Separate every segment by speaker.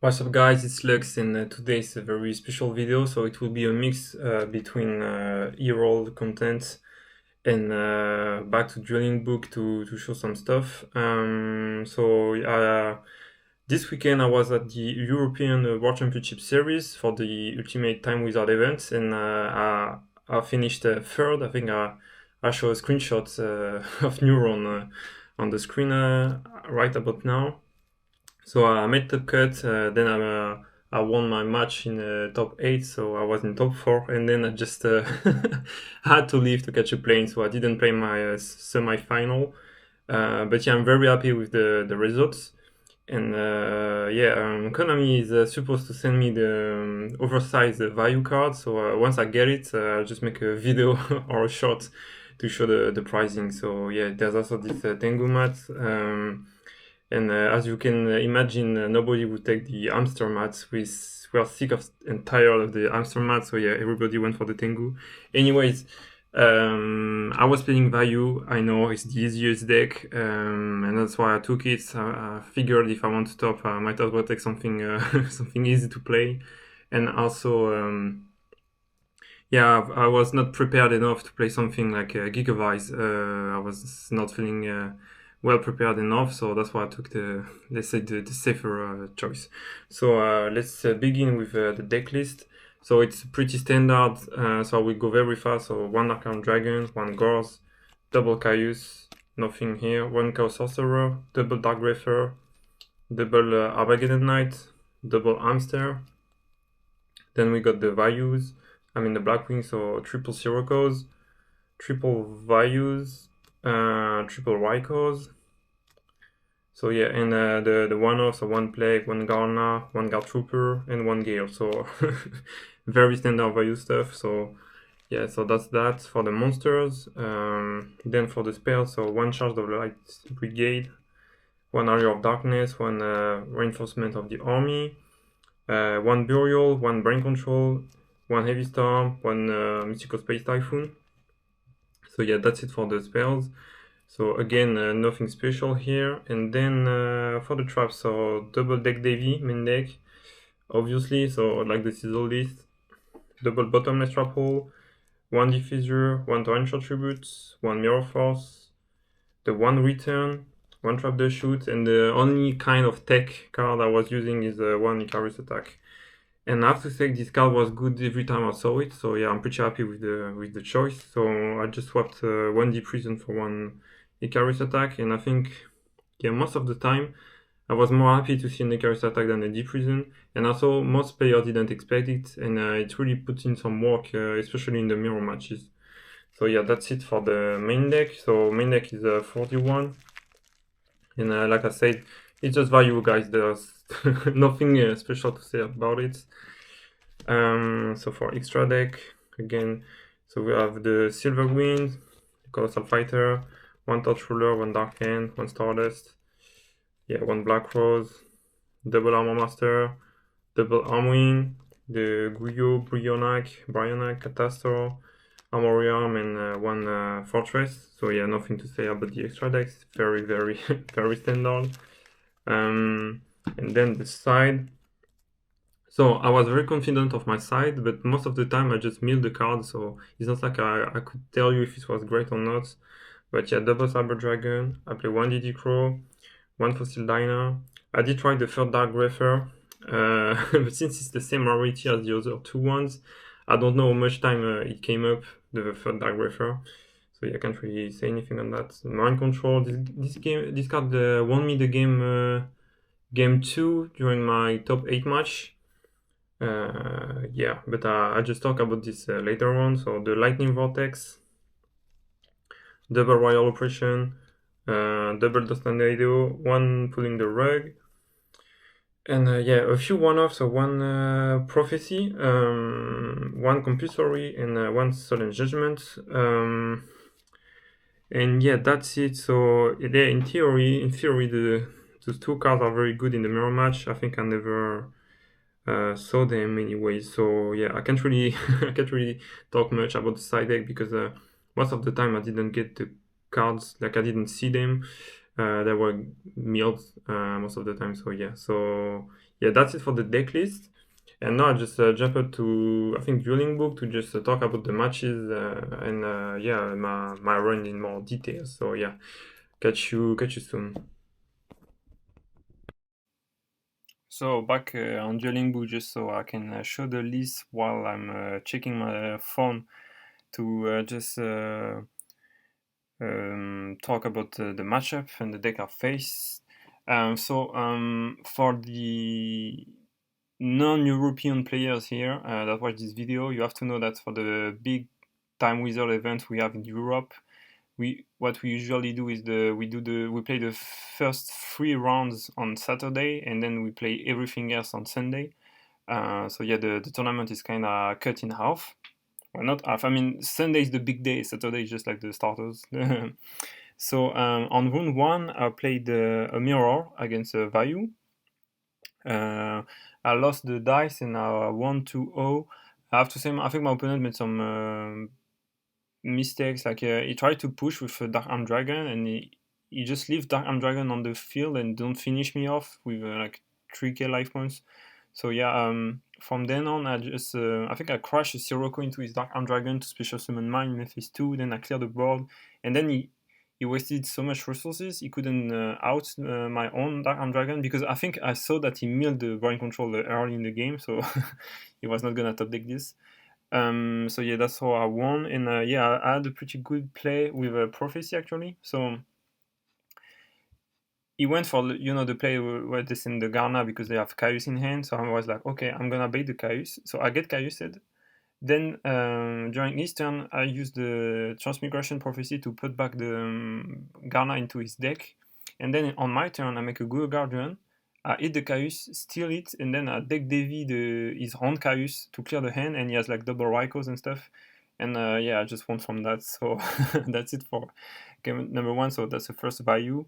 Speaker 1: What's up guys, it's Lux and today is a very special video, so it will be a mix between e-roll content and back to drilling book to show some stuff. This weekend I was at the European World Championship Series for the Ultimate Time Wizard event, and I finished third. I think I show a screenshot of Neuron on the screen right about now. So I made top cut, then I won my match in top 8, so I was in top 4, and then I just had to leave to catch a plane, so I didn't play my semi-final. But yeah, I'm very happy with the results. And Konami is supposed to send me the oversized Vayu card, so once I get it, I'll just make a video or a short to show the pricing. So yeah, there's also this Tengu mat. And as you can imagine, nobody would take the hamster mats. We are sick of and tired of the hamster mats, so yeah, everybody went for the Tengu. Anyways, I was playing Vayu. I know it's the easiest deck, and that's why I took it. I figured if I want to top, I might as well take something something easy to play. And also, yeah, I was not prepared enough to play something like Gigavice. I was not feeling well prepared enough, so that's why I took the, let's say, the safer choice. So let's begin with the deck list. So it's pretty standard, so I will go very fast. So one Arcane Dragon, one Gorz, double Caius, nothing here, one Chaos Sorcerer, double Dark Wraither, double Armageddon Knight, double Hamster. Then we got the Vayus, the Blackwing, so triple Sirocos, triple Vayus, triple Raikos. So yeah, and the one-off, so one Plague, one Garna, one Guard Trooper, and one Gale. So very standard value stuff. So yeah, so that's that for the monsters. Then for the spells, so one Charge of Light Brigade, one Area of Darkness, one Reinforcement of the Army, one Burial, one Brain Control, one Heavy Storm, one Mystical Space Typhoon. So yeah, that's it for the spells. So again, nothing special here. And then for the traps, so double Deck Davy, main deck, obviously, so like the Sizzle list, double Bottomless Trap Hole, one Diffuser, one Torrential Tributes, one Mirror Force, the one Return, one Trap the Shoot, and the only kind of tech card I was using is one Icarus Attack. And I have to say this card was good every time I saw it, so yeah, I'm pretty happy with the choice. So I just swapped one Deep Prison for one Icarus Attack, and I think, yeah, most of the time I was more happy to see an Icarus Attack than a Deep Prison, and also most players didn't expect it, and it really put in some work, especially in the mirror matches. So yeah, that's it for the main deck. So main deck is 41, and like I said, it's just value, guys. There's nothing special to say about it. So for extra deck, again, so we have the Silver Wind, the Colossal Fighter, one Touch Ruler, one Dark Hand, one Stardust, yeah, one Black Rose, double Armor Master, double Armwing, the Guyo, Brionac, Catastor, Armorium, and one Fortress. So yeah, nothing to say about the extra decks. Very, very, very standard. And then the side. So I was very confident of my side, but most of the time I just milled the card, so it's not like I could tell you if it was great or not. But yeah, double Cyber Dragon, I play one DD Crow, one Fossil Dyna. I did try the third Dark Wraither, but since it's the same rarity as the other two ones, I don't know how much time it came up, the third Dark Wraither. So yeah, I can't really say anything on that. Mind Control, this card won me the game 2 during my top 8 match. Yeah, but I'll just talk about this later on. So the Lightning Vortex, double Royal Oppression, double Dust Tornado, one Pulling the Rug, and yeah, a few one-offs, so one Prophecy, one Compulsory, and one Solemn Judgment. And yeah, that's it. So yeah, in theory, those two cards are very good in the mirror match. I think I never saw them anyway. So yeah, I can't really talk much about the side deck because most of the time I didn't get the cards, like I didn't see them. They were milled most of the time. So yeah, that's it for the deck list. And now I just jump up to, I think, Dueling Book to just talk about the matches and yeah, my run in more details. So yeah, catch you soon. So back on Dueling Book, just so I can show the list while I'm checking my phone to just talk about the matchup and the deck I faced. For the non-European players here that watch this video, you have to know that for the big Time Wizard event we have in Europe, what we usually do is we play the first 3 rounds on Saturday, and then we play everything else on Sunday. So yeah, the tournament is kind of cut in half. Well, not half. I mean, Sunday is the big day. Saturday is just like the starters. So on round 1, I played a mirror against Vayu. I lost the dice and I won 2-0. I have to say, I think my opponent made some mistakes. Like he tried to push with a Dark Arm Dragon, and he just leaves Dark Arm Dragon on the field and don't finish me off with like 3k life points. So yeah, from then on, I think I crashed a Sirocco into his Dark Arm Dragon to special summon mine in phase 2. Then I cleared the board, and then he wasted so much resources he couldn't out my own Dark Arm Dragon, because I think I saw that he milled the Brain Control early in the game, so he was not gonna top deck this. So yeah, that's how I won, and yeah, I had a pretty good play with a Prophecy actually. So he went for the play where they send the Garna because they have Caius in hand. So I was like, okay, I'm gonna bait the Caius. So I get Caiused. Then during his turn, I use the Transmigration Prophecy to put back the Garna into his deck. And then on my turn, I make a Guru Guardian. I hit the Caius, steal it, and then I deck Devi his Horn Caius to clear the hand, and he has like double Rykos and stuff. And yeah, I just won from that. So that's it for game number 1. So that's the first Vayu.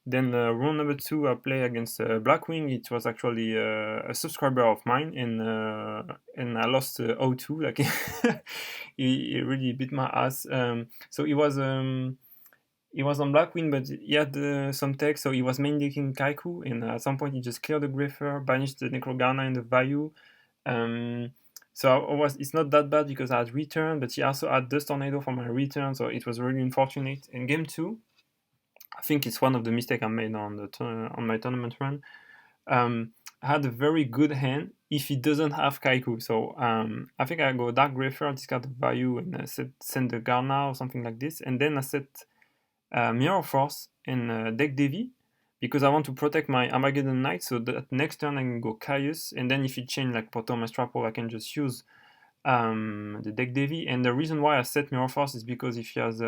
Speaker 1: Then round number 2, I play against Blackwing. It was actually a subscriber of mine, and I lost 0-2. Like he really beat my ass. So he was on Blackwing, but he had some tech, so he was main decking Kaiku, and at some point he just cleared the Griffer, banished the Necrogana and the Vayu. So it's not that bad because I had return, but he also had Dust Tornado for my return, so it was really unfortunate. In game 2, I think it's one of the mistakes I made on my tournament run. I had a very good hand if he doesn't have Kaiku. So I think I go Dark Griffer, discard the Vayu, and send the Garna or something like this. And then I set Mirror Force and deck Devi, because I want to protect my Armageddon Knight, so that next turn I can go Caius, and then if he change like Potom and Strapple, I can just use the deck Devi. And the reason why I set Mirror Force is because if he has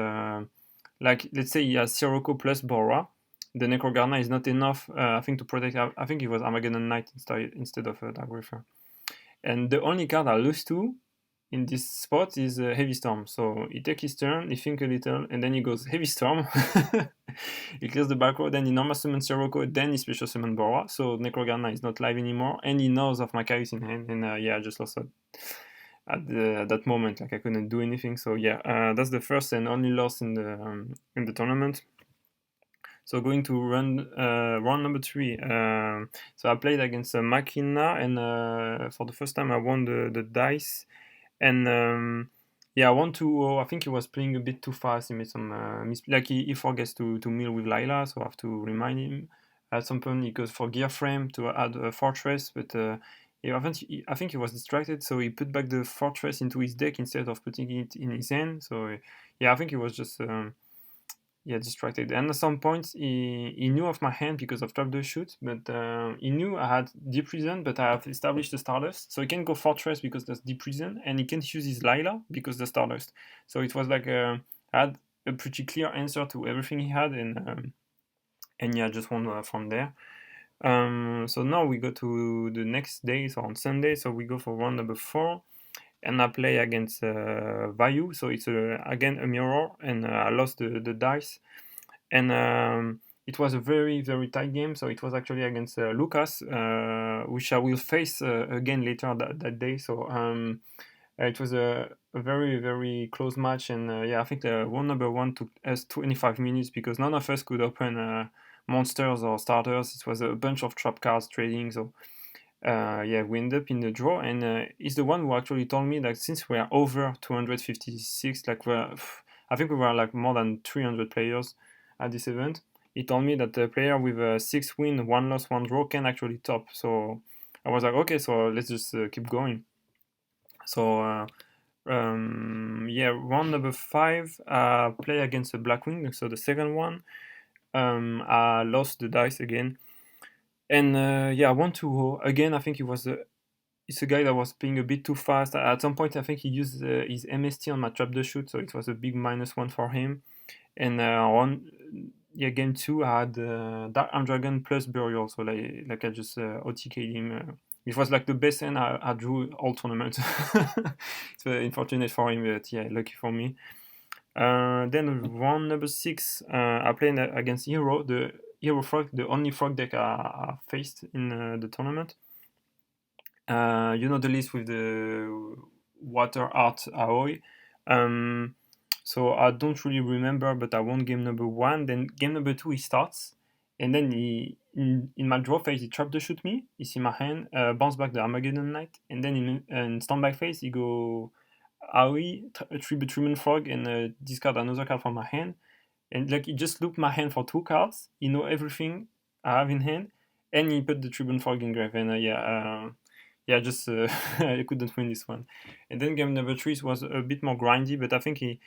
Speaker 1: like, let's say he has Sirocco plus Bora, the Necrogarna is not enough, I think, to protect. I think it was Armageddon Knight instead of Dark Griffer. And the only card I lose to in this spot is Heavy Storm. So he takes his turn, he thinks a little, and then he goes Heavy Storm. He clears the back row, then he normal summon Sirocco, then he special summon Bora. So Necrogarna is not live anymore, and he knows of my Caius in hand, and yeah, I just lost at that moment. Like I couldn't do anything. So yeah, that's the first and only loss in the tournament. So going to round number 3. So I played against Makina, and for the first time I won the dice, and yeah, I won 2-0. I think he was playing a bit too fast. He made some like he forgets to mill with Lila, so I have to remind him. At some point he goes for Gear Frame to add a Fortress, but I think he was distracted, so he put back the Fortress into his deck instead of putting it in his hand. So yeah, I think he was just distracted. And at some point he knew of my hand because of Trap the Shoot, but he knew I had Deep Prison, but I have established the Stardust, so he can go Fortress because that's Deep Prison, and he can't use his Lila because the Stardust. So it was like I had a pretty clear answer to everything he had, and yeah, I just won from there. So now we go to the next day, so on Sunday, so we go for round number 4, and I play against Vayu, so it's again a mirror, and I lost the dice, and it was a very, very tight game. So it was actually against Lucas, which I will face again later that day. So it was a a very, very close match, and yeah, I think the one number one took us 25 minutes because none of us could open monsters or starters. It was a bunch of trap cards trading, so yeah, we ended up in the draw, and he's the one who actually told me that since we are over 256, like I think we were like more than 300 players at this event. He told me that the player with a 6 win, 1 loss, 1 draw can actually top. So I was like, okay, so let's just keep going. So yeah, round number 5, play against the Blackwing. So the second one, I lost the dice again, and yeah, I won 2-0 again. I think it was it's a guy that was playing a bit too fast. At some point, I think he used his MST on my trap the shoot, so it was a big -1 for him. And on yeah, game 2, I had Dark Arm Dragon plus Burial, so like I just OTK'd him. It was like the best hand I drew all tournament. It's very unfortunate for him, but yeah, lucky for me. Then round number 6, I played against Hero, the Hero Frog, the only frog deck I faced in the tournament. You know the list with the Water Art Aoi. So I don't really remember, but I won game number 1. Then game number 2 he starts, and then in my draw phase he trap the shoot me. He's in my hand, bounce back the Armageddon Knight, and then in standby phase he go Aoi, Tribute Frog, and discard another card from my hand. And like he just looped my hand for 2 cards. He know everything I have in hand, and he put the Tribune Frog in grave. And yeah, just I couldn't win this one. And then game number 3 was a bit more grindy, but I think he,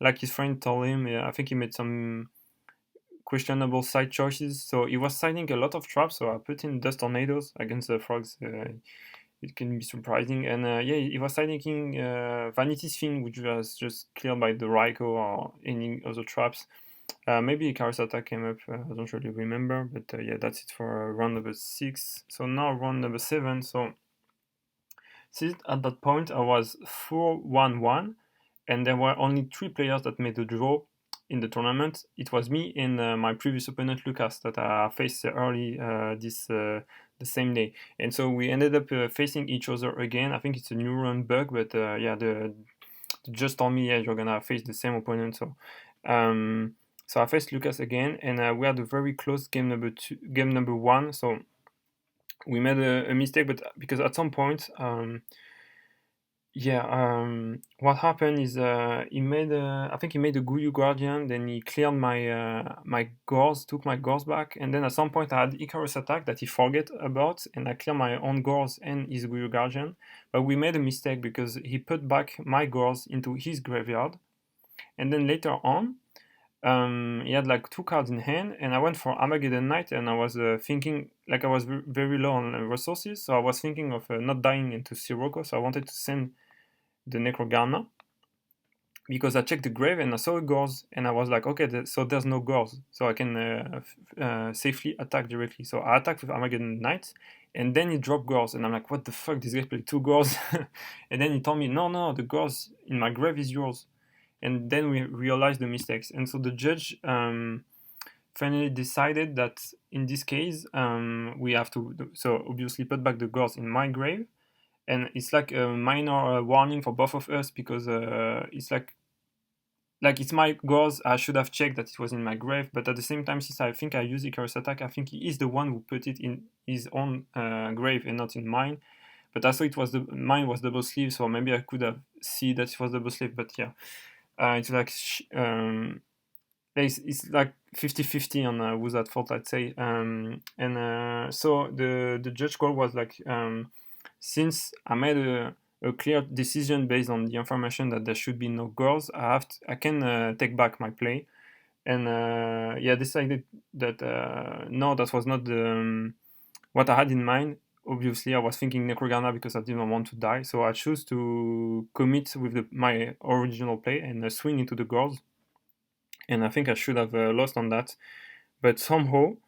Speaker 1: like his friend told him, I think he made some questionable side choices. So he was siding a lot of traps, so I put in Dust Tornadoes against the frogs. It can be surprising. And yeah, he was siding Vanity's Thing, which was just cleared by the Raiko or any other traps. Maybe Icarus Attack came up, I don't really remember, but yeah, that's it for round number 6. So now round number 7. So since at that point I was 4-1-1, and there were only 3 players that made the draw in the tournament. It was me and my previous opponent Lucas that I faced early the same day, and so we ended up facing each other again. I think it's a new run bug, but yeah, the just told me, yeah, you're gonna face the same opponent. So so I faced Lucas again, and we had a very close game number 1. So we made a mistake, but because at some point, what happened is I think he made a Guyu Guardian, then he cleared my Gors, took my Gors back, and then at some point I had Icarus Attack that he forget about, and I cleared my own Gors and his Guyu Guardian. But we made a mistake because he put back my Gors into his graveyard, and then later on, he had like 2 cards in hand, and I went for Armageddon Knight, and I was thinking, like I was very low on resources, so I was thinking of not dying into Sirocco, so I wanted to send the Necrogarma, because I checked the grave and I saw a Gors, and I was like, okay, so there's no Gors, so I can safely attack directly. So I attacked with Armageddon Knight, and then he dropped Gors, and I'm like, what the fuck, this guy played 2 Gors? And then he told me, no, the Gors in my grave is yours. And then we realized the mistakes, and so the judge finally decided that in this case we have to so obviously put back the Gors in my grave, and it's like a minor warning for both of us, because it's like it's my Gors. I should have checked that it was in my grave, but at the same time, since I think I used Icarus Attack, I think he is the one who put it in his own grave and not in mine. But I thought mine was double sleeve, so maybe I could have seen that it was double sleeve. But yeah. It's like it's like 50-50 on who's at fault, I'd say. So the judge call was like, since I made a clear decision based on the information that there should be no Gors, I can take back my play, and yeah, decided that no, that was not the what I had in mind. Obviously, I was thinking Necrogarna because I didn't want to die, so I chose to commit with my original play and swing into the Gors. And I think I should have lost on that, but somehow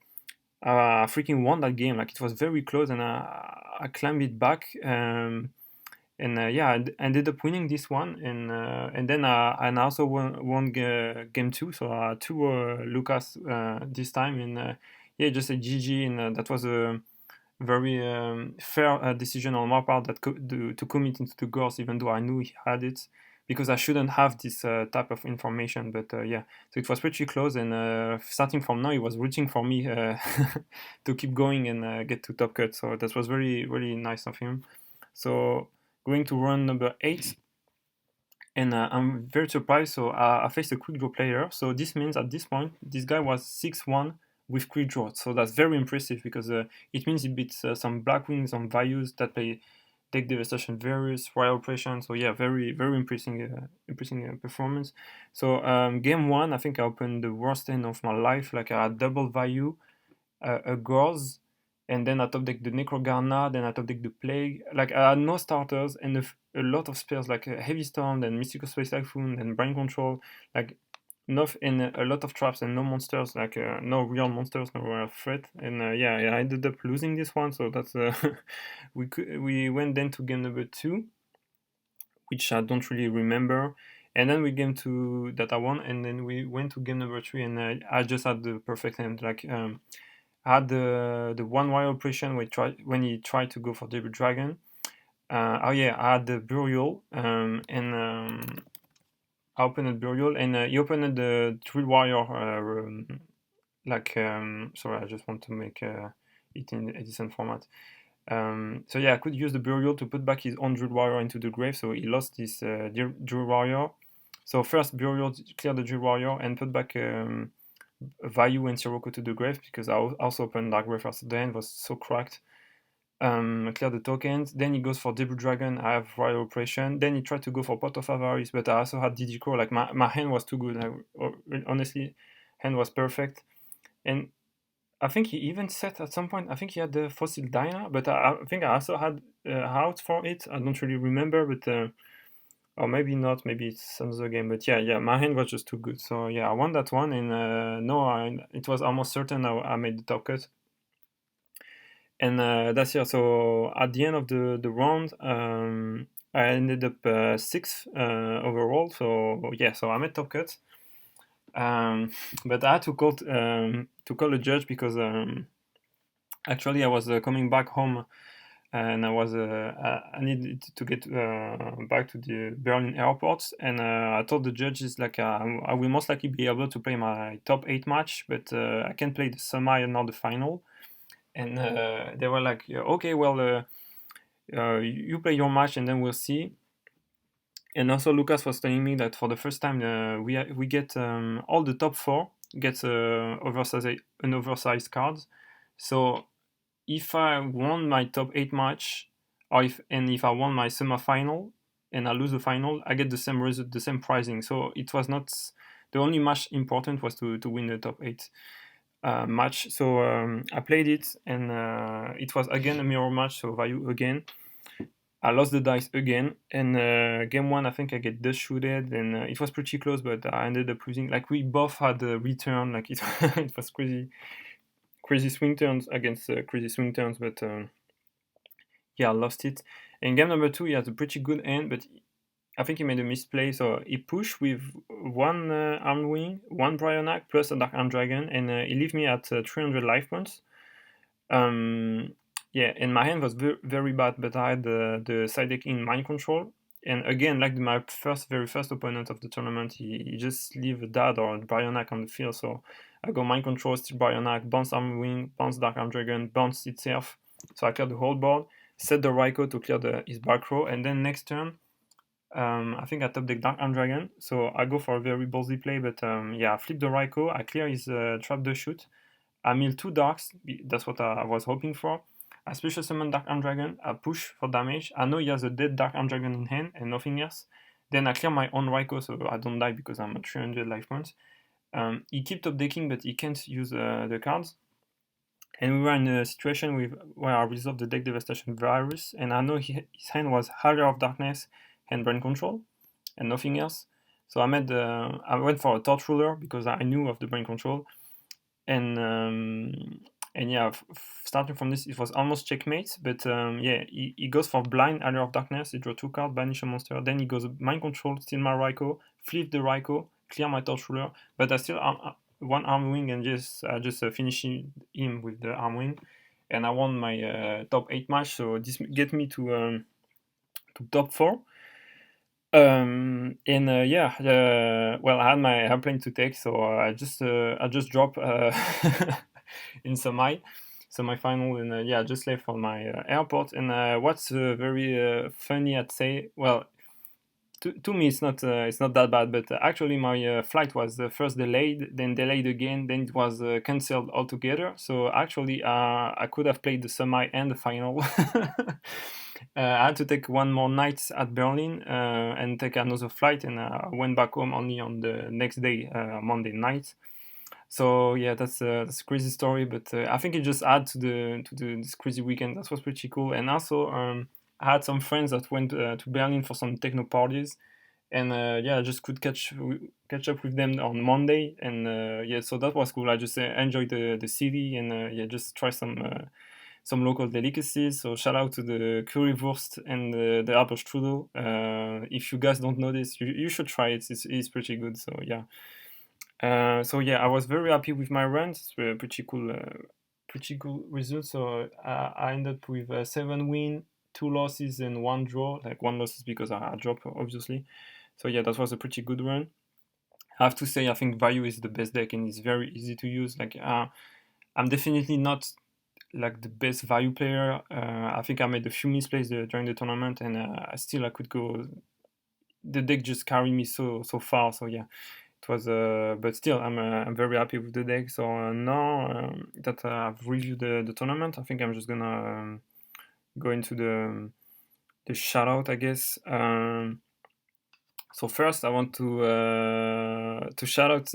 Speaker 1: I freaking won that game. Like, it was very close, and I climbed it back. And yeah, I ended up winning this one, and then I also won game 2. So 2 Lucas this time, and yeah, just a GG, and that was a very fair decision on my part, that to commit into the Gors, even though I knew he had it, because I shouldn't have this type of information. But yeah, so it was pretty close, and starting from now, he was rooting for me to keep going and get to top cut. So that was very, really nice of him. So going to round number 8, and I'm very surprised. So I faced a quick draw player. So this means at this point, this guy was 6-1 with quick draw. So that's very impressive because it means he beats some black wings, some Vayus that play deck devastation, various royal oppression. So yeah, very, very impressive performance. So game 1, I think I opened the worst hand of my life. Like I had double Vayu, a Gorz, and then I top deck the Necrogarna, then I top deck the Plague. Like I had no starters and a lot of spells like Heavy Storm, then Mystical Space Typhoon, and Brain Control, like and a lot of traps and no monsters, like no real monsters, no real threat. And yeah, I ended up losing this one, so that's we went then to game number 2, which I don't really remember. And then we game 2 that I won, and then we went to game number 3, and I just had the perfect hand. Like I had the one wire operation when he tried to go for Double Dragon. Oh yeah, I had the Burial, and I opened Burial, and he opened the Drill Warrior. Sorry, I just want to make it in a decent format. So yeah, I could use the Burial to put back his own Drill Warrior into the grave, so he lost this Drill Warrior. So first Burial clear the Drill Warrior and put back Vayu and Sirocco to the grave, because I also opened Dark Grave after the hand was so cracked. Clear the tokens, then he goes for Double Dragon, I have Royal Oppression, then he tried to go for Pot of Avarice, but I also had DD Core. Like my hand was too good. Honestly, hand was perfect. And I think he even said at some point, I think he had the Fossil Dyna, but I think I also had out for it. I don't really remember, but or maybe not, maybe it's another game. But yeah, my hand was just too good. So yeah, I won that one, and it was almost certain I made the top cut. And that's it. So at the end of the round, I ended up 6th overall. So yeah, so I made top cut. But I had to call a judge because actually I was coming back home, and I needed to get back to the Berlin airport, and I told the judges like I will most likely be able to play my top 8 match, but I can't play the semi and not the final. And they were like, okay, well, you play your match and then we'll see. And also Lucas was telling me that for the first time we get all the top 4 gets an oversized cards. So if I won my top 8 match, if I won my semi-final and I lose the final, I get the same result, the same pricing. So it was not the only match important was to win the top 8 match. So I played it, and it was again a mirror match. So Vayu again. I lost the dice again, and game 1 I think I get dust shooted, and it was pretty close, but I ended up losing. Like we both had a return, like it, it was crazy swing turns against crazy swing turns, but yeah, I lost it. In game number 2 he has a pretty good hand, but I think he made a misplay, so he pushed with one Armed Wing, one Brionac, plus a Dark Armed Dragon, and he left me at 300 life points. Yeah, and my hand was very bad, but I had the side deck in Mind Control. And again, like my very first opponent of the tournament, he just leave a Dad or a Brionac on the field. So I go Mind Control, steal Brionac, bounce Armed Wing, bounce Dark Armed Dragon, bounce itself. So I clear the whole board, set the Raikou to clear his back row, and then next turn, I think I top deck Dark Armed Dragon. So I go for a very ballsy play, but yeah, I flip the Raikou, I clear his Trap the Shoot. I mill 2 Darks, that's what I was hoping for. I special summon Dark Armed Dragon, I push for damage. I know he has a dead Dark Armed Dragon in hand and nothing else. Then I clear my own Raikou so I don't die because I'm at 300 life points. He kept top decking, but he can't use the cards. And we were in a situation where I resolved the deck devastation virus, and I know his hand was Harder of Darkness and Brain Control, and nothing else. So I went for a Torch Ruler because I knew of the Brain Control, and yeah, starting from this, it was almost checkmate. But yeah, he goes for Blind, Harder of Darkness. He draw 2 cards, banish a monster. Then he goes Mind Control, steal my Raikou, flip the Raikou, clear my Torch Ruler. But I still one Arm Wing and just finish him with the Arm Wing, and I won my top 8 match. So this get me to top 4. Well, I had my airplane to take, so I just dropped in semi-final, and I just left from my airport. And what's very funny, I'd say, well, to me it's not that bad, but actually my flight was first delayed, then delayed again, then it was cancelled altogether. So actually I could have played the semi and the final. I had to take one more night at Berlin and take another flight, and I went back home only on the next day, Monday night. So yeah, that's a crazy story, but I think it just adds to the this crazy weekend. That was pretty cool. And also I had some friends that went to Berlin for some techno parties, and I just could catch up with them on Monday, and so that was cool. I just enjoyed the city, and just try some local delicacies. So shout out to the currywurst and the Apfelstrudel. If you guys don't know this, you should try it. It's pretty good. So yeah. I was very happy with my runs. It's a pretty cool result. So I ended up with 7 win, 2 losses, and 1 draw. Like 1 loss is because I dropped, obviously. So yeah, that was a pretty good run. I have to say, I think Vayu is the best deck, and it's very easy to use. Like I'm definitely not like the best Vayu player. I think I made a few misplays during the tournament, and I could go. The deck just carried me so far. So yeah, it was. But still, I'm very happy with the deck. So now that I've reviewed the tournament, I think I'm just gonna go into the shout out, I guess. So first, I want to shout out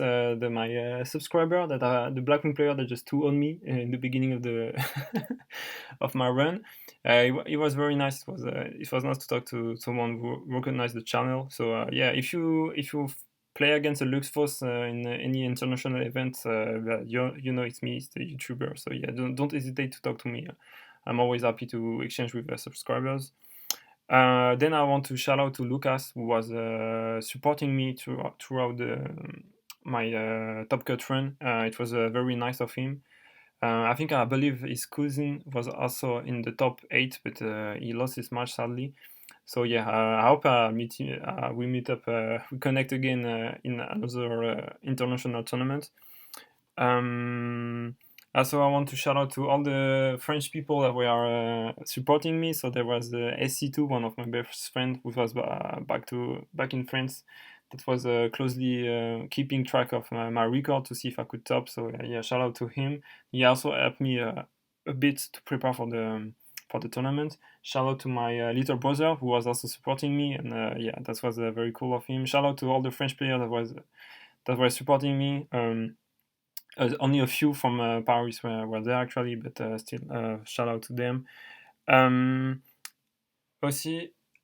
Speaker 1: my subscriber the Blackwing player that just 2 on me in the beginning of the of my run. It was very nice. It was nice to talk to someone who recognized the channel. So if you play against a Luxphos in any international event, you know it's me, it's the YouTuber. So yeah, don't hesitate to talk to me. I'm always happy to exchange with subscribers. Then I want to shout out to Lucas, who was supporting me throughout my Top Cut run. It was very nice of him. I believe his cousin was also in the top 8, but he lost his match sadly. So yeah, I hope we meet up, we connect again in another international tournament. Also, I want to shout out to all the French people that were supporting me. So there was SC2, one of my best friends, who was back in France. That was closely keeping track of my record to see if I could top. So yeah, shout out to him. He also helped me a bit to prepare for the tournament. Shout out to my little brother, who was also supporting me, and that was very cool of him. Shout out to all the French players that were supporting me. Only a few from Paris were there actually, but still, shout out to them. Also,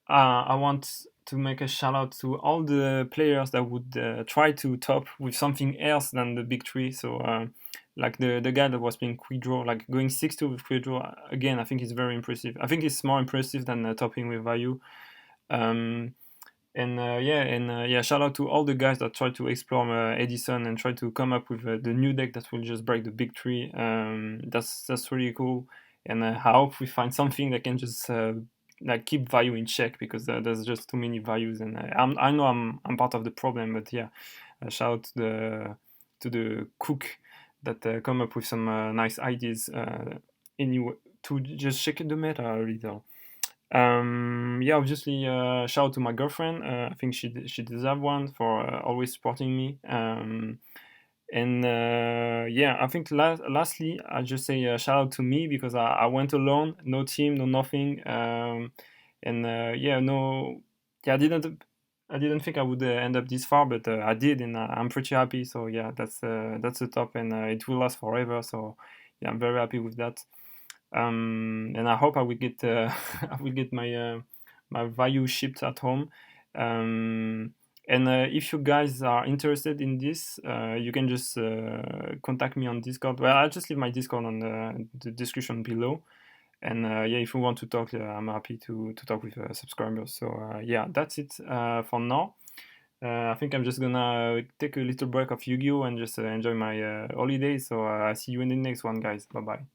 Speaker 1: I want to make a shout out to all the players that would try to top with something else than the big three. So, like the guy that was playing quick draw, like going 6-2 with quick draw, again, I think it's very impressive. I think it's more impressive than topping with Vayu. Shout out to all the guys that try to explore Edison and try to come up with the new deck that will just break the big three. That's really cool, and I hope we find something that can just like keep Vayu in check, because there's just too many Vayus, and I know I'm part of the problem, but yeah, shout out to the cook that come up with some nice ideas to just shake the meta a little. Obviously, shout out to my girlfriend. I think she deserves one for always supporting me. I think lastly, I just say shout out to me, because I went alone, no team, no nothing. I didn't think I would end up this far, but I did, and I'm pretty happy. So yeah, that's the top, and it will last forever. So yeah, I'm very happy with that. And I hope I will get I will get my Vayu shipped at home. If you guys are interested in this, you can just contact me on Discord. Well, I'll just leave my Discord on the description below. And if you want to talk, I'm happy to talk with subscribers. So that's it for now. I think I'm just gonna take a little break of Yu-Gi-Oh! And just enjoy my holidays. So I see you in the next one, guys. Bye bye.